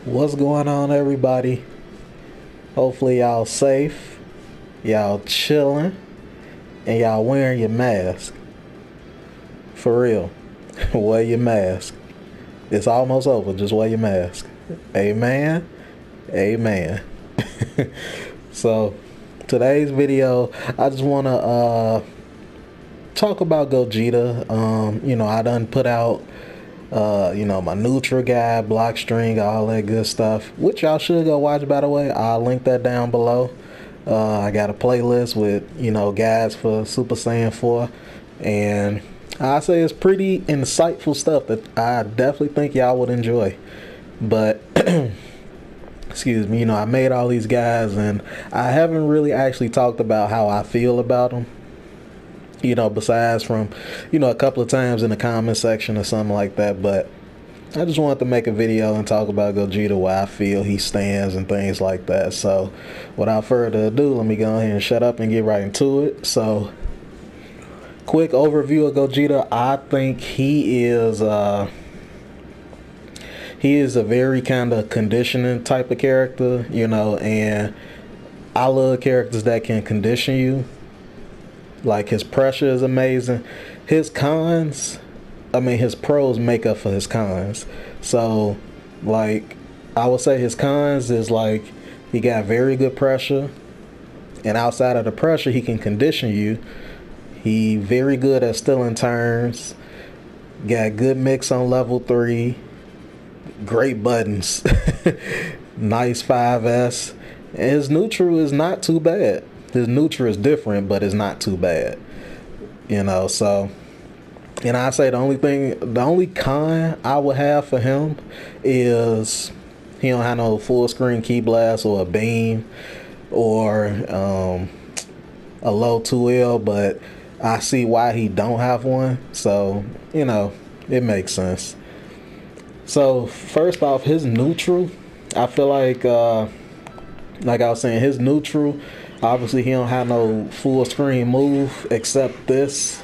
What's going on, everybody? Hopefully y'all safe, y'all chilling, and y'all wearing your mask. For real. Wear your mask. It's almost over. Just wear your mask. Amen. Amen. So today's video, I just want to talk about Gogeta. I done put out my neutral guide, block string, all that good stuff, which y'all should go watch, by the way. I'll link that down below. I got a playlist with, guides for Super Saiyan 4, and I say it's pretty insightful stuff that I definitely think y'all would enjoy. But excuse me, I made all these guys, and I haven't really actually talked about how I feel about them. Besides from, a couple of times in the comment section or something like that. But I just wanted to make a video and talk about Gogeta, where I feel he stands and things like that. So without further ado, let me go ahead and shut up and get right into it. So quick overview of Gogeta. I think he is a very kind of conditioning type of character, and I love characters that can condition you. Like, his pressure is amazing. His pros make up for his cons. So, like, I would say his cons is, like, he got very good pressure. And outside of the pressure, he can condition you. He very good at stealing turns. Got good mix on level 3. Great buttons. Nice 5S. And his neutral is not too bad. His neutral is different, but it's not too bad. So, and I say the only con I would have for him is he don't have no full screen key blast or a beam or a low 2L, but I see why he don't have one. So, it makes sense. So first off, his neutral, I feel like I was saying, his neutral, obviously he don't have no full screen move except this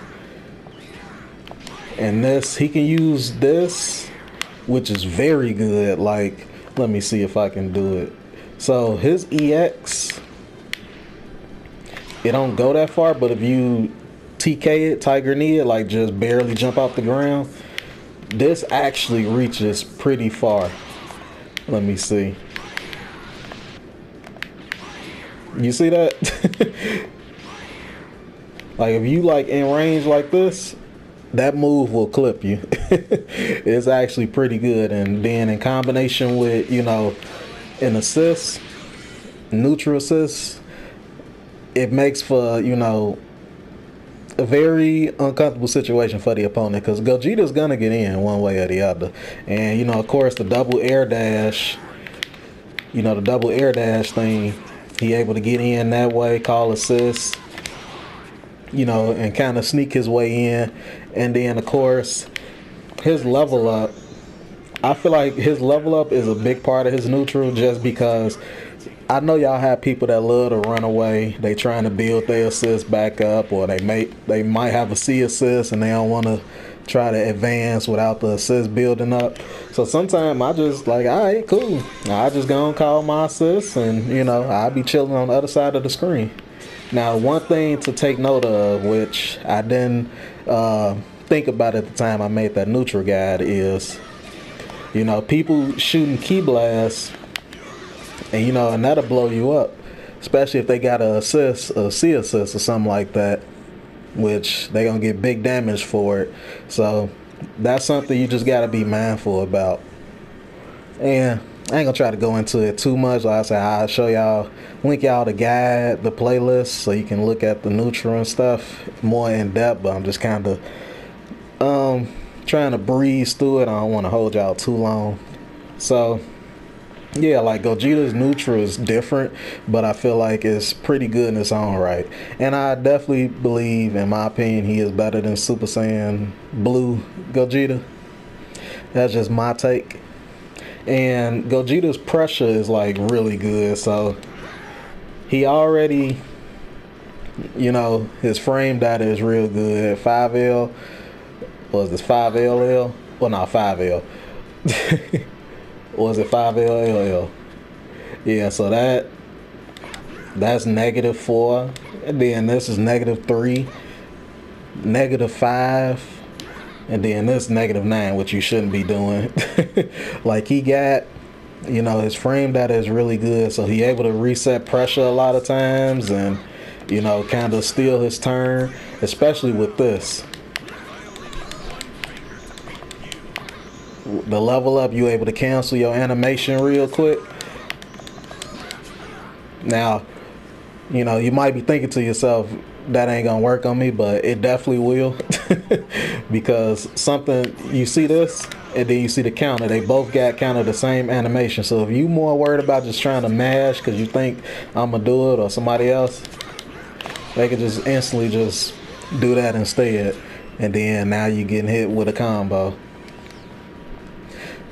and this. He can use this, which is very good. Like, let me see if I can do it. So his EX, it don't go that far, but if you TK it, Tiger Knee it, like just barely jump off the ground, this actually reaches pretty far. Let me see. You see that? Like, if you like in range like this, that move will clip you. It's actually pretty good. And then in combination with, an assist, neutral assist, it makes for, a very uncomfortable situation for the opponent, because Gogeta's gonna get in one way or the other. And, of course, the double air dash, thing, he able to get in that way, call assists, and kind of sneak his way in. And then, of course, his level up, I feel like his level up is a big part of his neutral, just because I know y'all have people that love to run away. They trying to build their assist back up, or they might have a C assist and they don't want to try to advance without the assist building up. So sometimes I just like, all right, cool, I just gonna call my assist, and I'll be chilling on the other side of the screen. Now, one thing to take note of, which I didn't think about at the time I made that neutral guide, is people shooting key blasts, and and that'll blow you up, especially if they got a C assist or something like that, which they gonna get big damage for it. So that's something you just gotta be mindful about. And I ain't gonna try to go into it too much. Like I said, I'll show y'all, link y'all the guide, the playlist, so you can look at the neutral and stuff more in depth. But I'm just kind of trying to breeze through it. I don't want to hold y'all too long. So yeah, like, Gogeta's neutral is different, but I feel like it's pretty good in its own right. And I definitely believe, in my opinion, he is better than Super Saiyan Blue Gogeta. That's just my take. And Gogeta's pressure is like really good. So he already, his frame data is real good. 5L, was this 5LL? Well, not 5L. Or is it 5LLL? Yeah, so that's -4. And then this is -3, -5, and then this -9, which you shouldn't be doing. Like he got, his frame data is really good, so he able to reset pressure a lot of times and, kind of steal his turn, especially with this. The level up, you able to cancel your animation real quick. Now, you might be thinking to yourself, that ain't gonna work on me, but it definitely will. Because you see this, and then you see the counter. They both got kind of the same animation. So if you more worried about just trying to mash because you think I'm gonna do it or somebody else, they could just instantly just do that instead. And then now you're getting hit with a combo.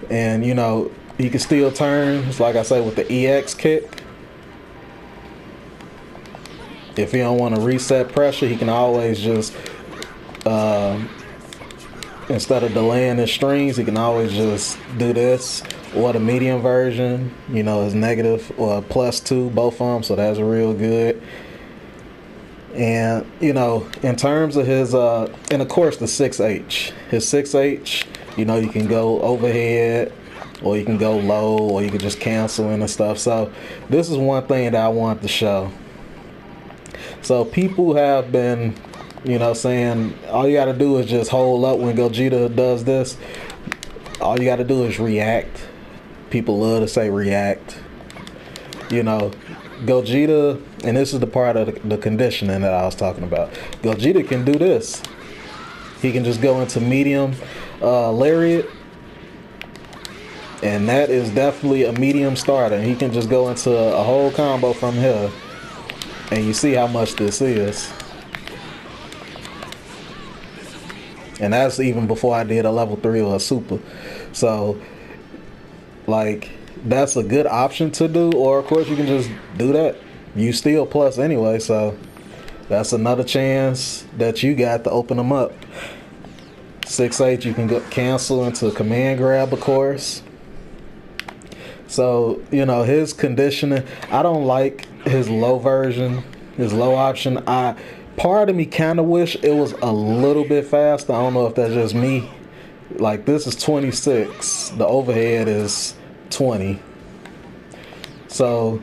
And he can still turn, it's like I say, with the EX kick. If he don't want to reset pressure, he can always just, instead of delaying his strings, he can always just do this. Or the medium version, is negative or +2, both of them, so that's real good. And, in terms of his, and of course the 6H. His 6H, you can go overhead, or you can go low, or you can just cancel in and stuff. So this is one thing that I want to show. So people have been, saying all you got to do is just hold up when Gogeta does this. All you got to do is react. People love to say react. Gogeta, and this is the part of the conditioning that I was talking about. Gogeta can do this. He can just go into medium lariat, and that is definitely a medium starter. He can just go into a whole combo from here. And you see how much this is. And that's even before I did a level 3 or a super. So, like, that's a good option to do. Or, of course, you can just do that. You still plus anyway. So, that's another chance that you got to open them up. 6H, you can go cancel into command grab, of course. So, his conditioning, I don't like his low version, his low option. Part of me kind of wish it was a little bit faster. I don't know if that's just me. Like, this is 26. The overhead is 20. So,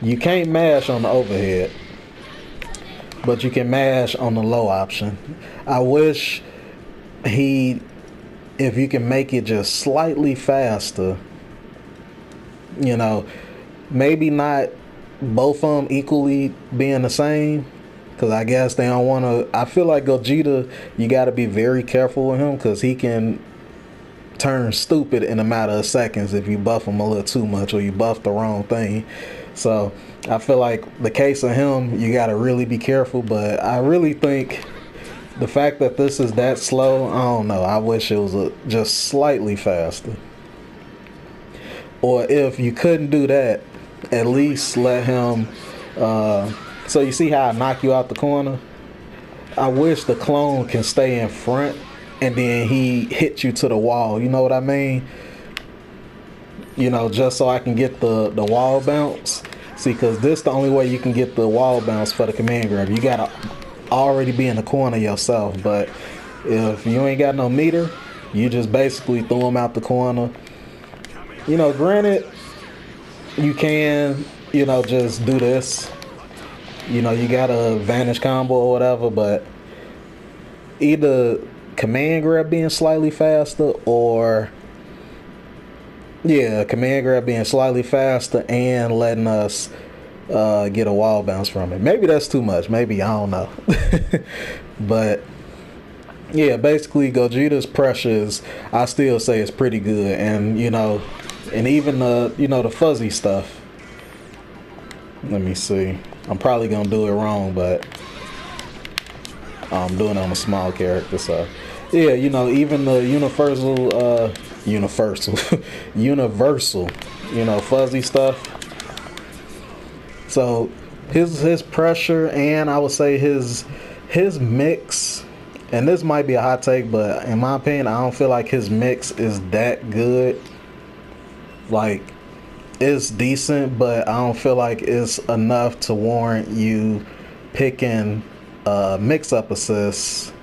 you can't mash on the overhead, but you can mash on the low option. I wish if you can make it just slightly faster, maybe not both of them equally being the same, because I guess they don't want to. I feel like Gogeta, you got to be very careful with him, because he can turn stupid in a matter of seconds if you buff him a little too much or you buff the wrong thing. So I feel like the case of him, you got to really be careful. But I really think the fact that this is that slow, I don't know. I wish it was just slightly faster. Or if you couldn't do that, at least let him, so you see how I knock you out the corner? I wish the clone can stay in front and then he hit you to the wall. You know what I mean? Just so I can get the wall bounce. See, because this the only way you can get the wall bounce for the command grab. You got to already be in the corner yourself. But if you ain't got no meter, you just basically throw him out the corner. Granted, you can, just do this. You got a vanish combo or whatever, but either command grab being slightly faster or, command grab being slightly faster and letting us get a wall bounce from it. Maybe that's too much. Maybe, I don't know. But yeah, basically Gogeta's pressures, I still say it's pretty good. And, and even the fuzzy stuff. Let me see. I'm probably gonna do it wrong, but I'm doing it on a small character, so yeah, even the universal, fuzzy stuff. So his pressure, and I would say his mix, and this might be a hot take, but in my opinion, I don't feel like his mix is that good. Like, it's decent, but I don't feel like it's enough to warrant you picking mix-up assists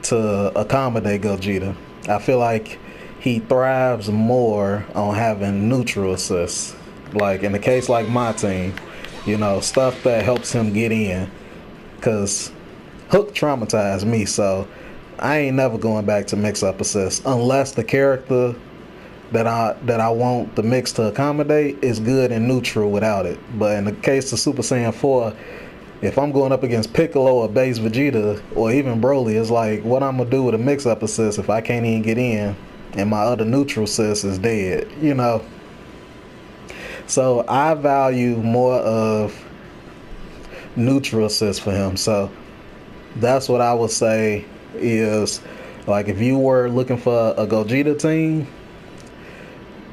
to accommodate Gogeta. I feel like he thrives more on having neutral assists. Like in the case like my team, stuff that helps him get in. Cause Hook traumatized me, so I ain't never going back to mix-up assists unless the character that I want the mix to accommodate is good and neutral without it. But in the case of Super Saiyan 4, if I'm going up against Piccolo or Base Vegeta or even Broly, it's like what I'm gonna do with a mix-up assist if I can't even get in and my other neutral assist is dead, So I value more of neutral assists for him. So that's what I would say is, like, if you were looking for a Gogeta team,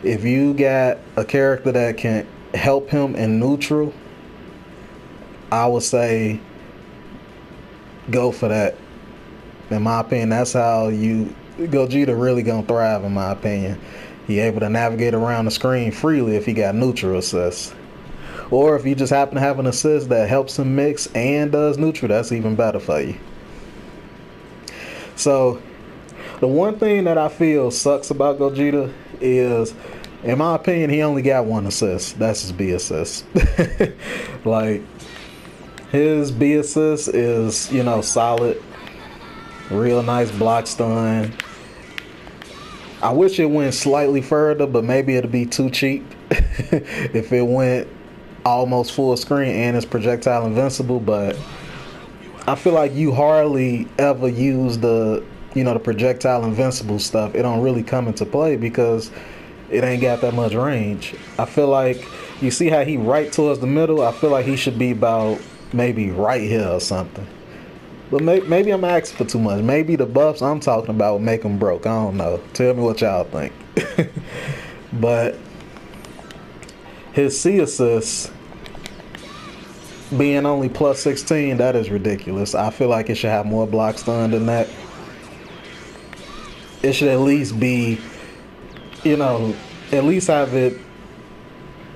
if you got a character that can help him in neutral, I would say go for that. In my opinion, that's how Gogeta really gonna thrive, in my opinion. He able to navigate around the screen freely if he got neutral assists. Or if you just happen to have an assist that helps him mix and does neutral, that's even better for you. So, the one thing that I feel sucks about Gogeta is, in my opinion, he only got one assist. That's his B assist. Like, his B assist is, solid. Real nice block stun. I wish it went slightly further, but maybe it'll be too cheap if it went almost full screen and it's projectile invincible. But I feel like you hardly ever use the projectile invincible stuff. It don't really come into play because it ain't got that much range. I feel like, you see how he right towards the middle? I feel like he should be about maybe right here or something. But maybe I'm asking for too much. Maybe the buffs I'm talking about will make him broke. I don't know. Tell me what y'all think. But his C assist being only plus 16, that is ridiculous. I feel like it should have more block stun than that. It should at least be, at least have it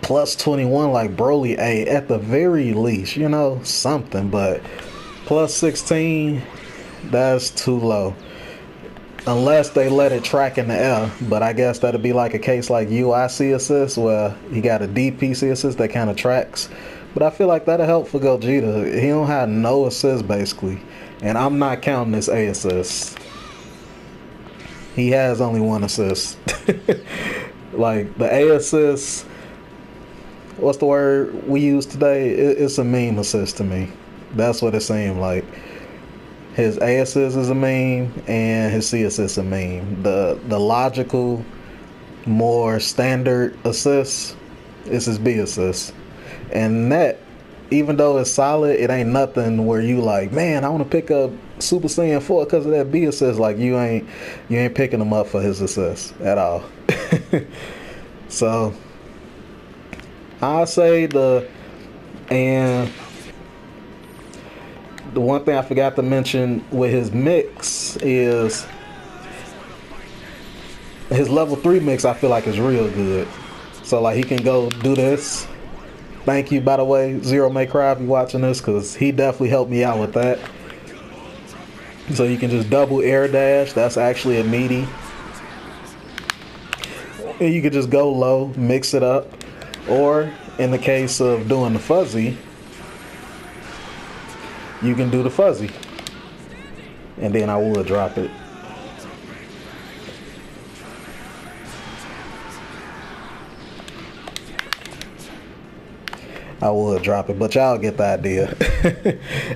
plus 21 like Broly A at the very least, something. But plus 16, that's too low. Unless they let it track in the air. But I guess that'd be like a case like UIC assist where he got a DPC assist that kind of tracks. But I feel like that'll help for Gogeta. He don't have no assist basically. And I'm not counting this A assist. He has only one assist. Like the A assist, what's the word we use today? It's a meme assist to me. That's what it seemed like. His A assist is a meme and his C assist is a meme. The logical, more standard assist is his B assist. And that, even though it's solid, it ain't nothing where you like, man, I want to pick up Super Saiyan 4 because of that B assist. Like you ain't picking him up for his assist at all. So I say and the one thing I forgot to mention with his mix is his level 3 mix. I feel like is real good. So like he can go do this. Thank you, by the way, Zero May Cry, if you're watching this, because he definitely helped me out with that. So you can just double air dash. That's actually a meaty. And you can just go low, mix it up. Or in the case of doing the fuzzy, you can do the fuzzy. And then I will drop it. I would drop it, but y'all get the idea.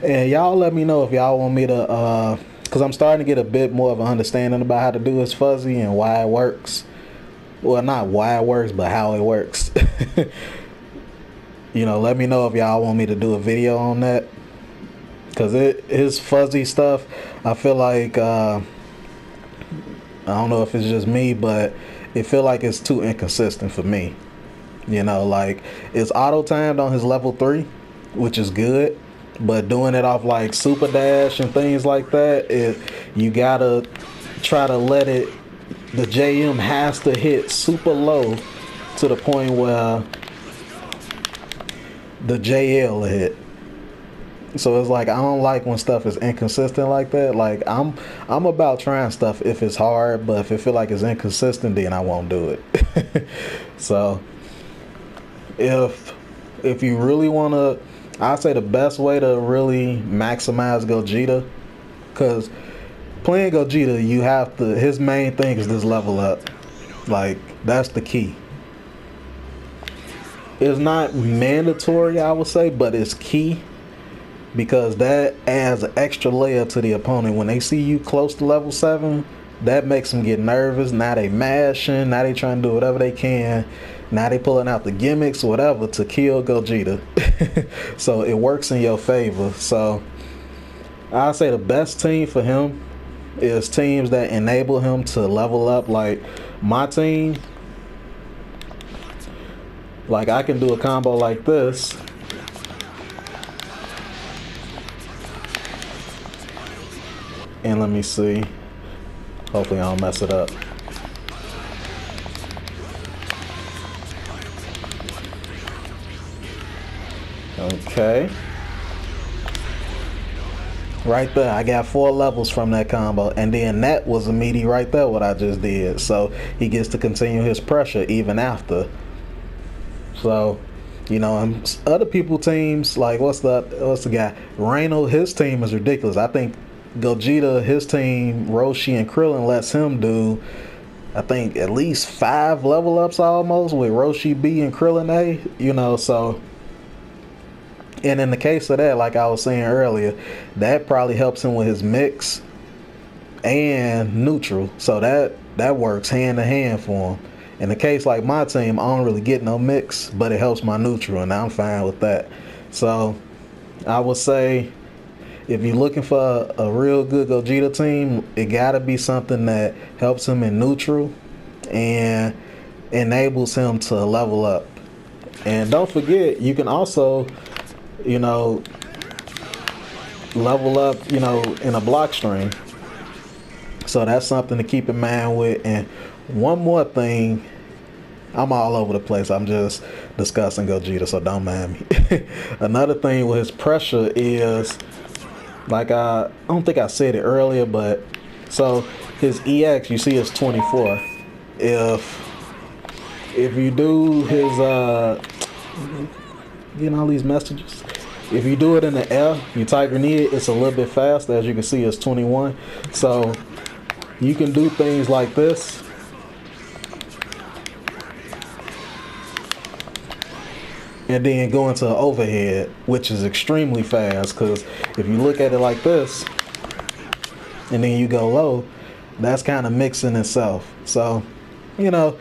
And y'all let me know if y'all want me to, because I'm starting to get a bit more of an understanding about how to do this fuzzy and why it works. Well, not why it works, but how it works. Let me know if y'all want me to do a video on that. Because his fuzzy stuff, I feel like, I don't know if it's just me, but it feel like it's too inconsistent for me. Like it's auto timed on his level 3, which is good, but doing it off like super dash and things like that, you gotta try to let it. The JM has to hit super low to the point where the JL hit. So it's like I don't like when stuff is inconsistent like that. Like I'm about trying stuff if it's hard, but if it feel like it's inconsistent, then I won't do it. So if you really want to, I'd say the best way to really maximize Gogeta, because playing Gogeta, you have to, his main thing is this level up. Like, that's the key. It's not mandatory, I would say, but it's key, because that adds an extra layer to the opponent. When they see you close to level 7, that makes them get nervous. Now they mashing, now they trying to do whatever they can. Now they pulling out the gimmicks, whatever, to kill Gogeta. So it works in your favor. So I'd say the best team for him is teams that enable him to level up. Like my team, like I can do a combo like this. And let me see. Hopefully I don't mess it up. Okay. Right there, I got 4 levels from that combo, and then that was a meaty right there what I just did. So he gets to continue his pressure even after. So, you know, and other people teams, like what's the guy? Reno, his team is ridiculous. I think Gogeta, his team, Roshi and Krillin lets him do, I think, at least 5 level ups almost with Roshi B and Krillin A, you know, so. And in the case of that, like I was saying earlier, that probably helps him with his mix and neutral. So that works hand in hand for him. In the case like my team, I don't really get no mix, but it helps my neutral, and I'm fine with that. So I would say if you're looking for a real good Gogeta team, it gotta be something that helps him in neutral and enables him to level up. And don't forget, you can also, you know, level up, you know, in a block string. So that's something to keep in mind with. And one more thing, I'm all over the place. I'm just discussing Gogeta, so don't mind me. Another thing with his pressure is, like I don't think I said it earlier, but so his EX, you see, is 24. If you do his getting all these messages. If you do it in the air, you type your need, it's a little bit faster. As you can see, it's 21. So you can do things like this. And then go into an overhead, which is extremely fast, because if you look at it like this, and then you go low, that's kind of mixing itself. So, you know,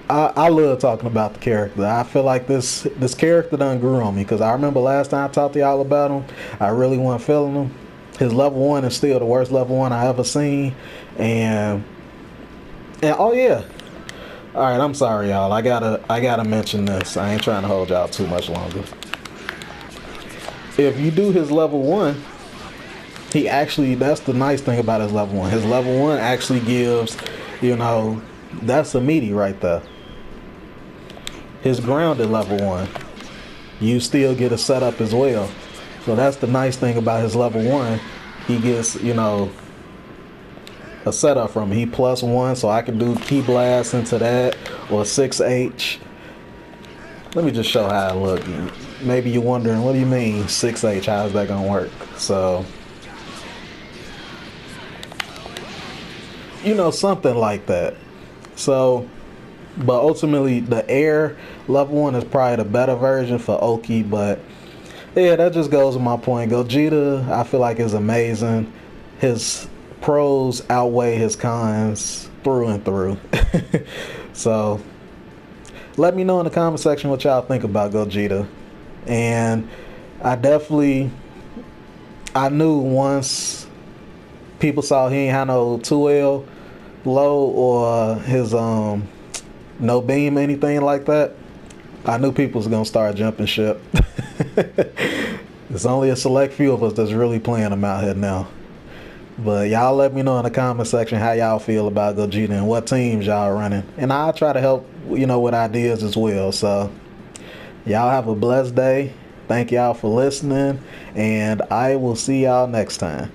I love talking about the character. I feel like this character done grew on me, because I remember last time I talked to y'all about him, I really wasn't feeling him. His level 1 is still the worst level 1 I ever seen. And oh yeah. Alright, I'm sorry y'all. I gotta mention this. I ain't trying to hold y'all too much longer. If you do his level 1, he actually, that's the nice thing about his level 1. His level 1 actually gives, you know, that's a meaty right there. His grounded level 1, you still get a setup as well. So that's the nice thing about his level 1. He gets, you know, a setup from him. He +1, so I can do Key Blast into that, or 6H. Let me just show how it look. Maybe you're wondering, what do you mean 6H? How's that gonna work? So, you know, something like that. So, but ultimately the air level 1 is probably the better version for Oki. But yeah, that just goes to my point. Gogeta, I feel like, is amazing. His pros outweigh his cons through and through. So let me know in the comment section what y'all think about Gogeta. And I knew once people saw he ain't had no 2L low or his no beam, anything like that, I knew people was gonna start jumping ship. There's only a select few of us that's really playing them out here now. But y'all let me know in the comment section how y'all feel about Gogeta and what teams y'all running. And I'll try to help, with ideas as well. So y'all have a blessed day. Thank y'all for listening. And I will see y'all next time.